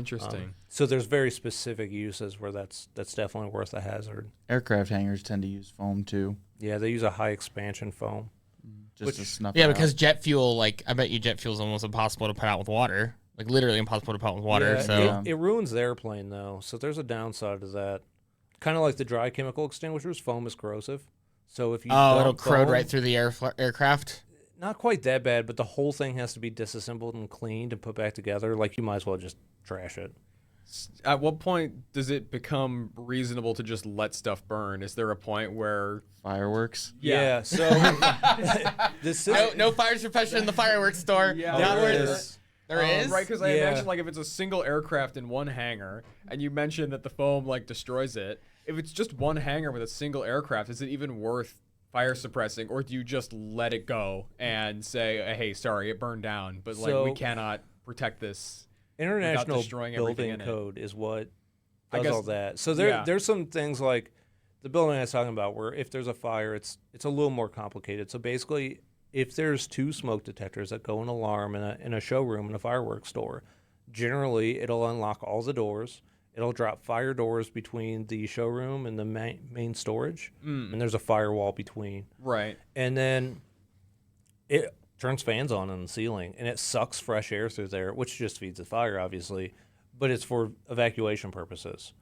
Interesting. So there's very specific uses where that's definitely worth a hazard. Aircraft hangars tend to use foam too, Yeah, they use a high expansion foam. just to snuff Yeah, it because out. jet fuel, like, I bet you jet fuel is almost impossible to put out with water. Like, literally impossible to put out with water. Yeah, So it ruins the airplane though. So there's a downside to that. Kind of like the dry chemical extinguishers, foam is corrosive. So if you it'll dump corrode foam, right through the aircraft. not quite that bad, but the whole thing has to be disassembled and cleaned and put back together. Like you might as well just trash it. At what point does it become reasonable to just let stuff burn? Is there a point where Fireworks. Yeah. So this is No fire suppression in the fireworks store. Yeah, Not there where is. there is. right? Because I Yeah. imagine like if it's a single aircraft in one hangar, and you mentioned that the foam like destroys it. If it's just one hangar with a single aircraft, is it even worth fire suppressing, or do you just let it go and say, "Hey, sorry, it burned down, but like we So- cannot protect this"? International destroying everything Building in it. Code is what I does guess- all that. So yeah. there's some things like the building I was talking about where if there's a fire, it's a little more complicated. So basically, if there's two smoke detectors that go an alarm in a showroom in a fireworks store, generally it'll unlock all the doors. It'll drop fire doors between the showroom and the main storage, and there's a firewall between. Right. And then it turns fans on in the ceiling, and it sucks fresh air through there, which just feeds the fire, obviously, but it's for evacuation purposes.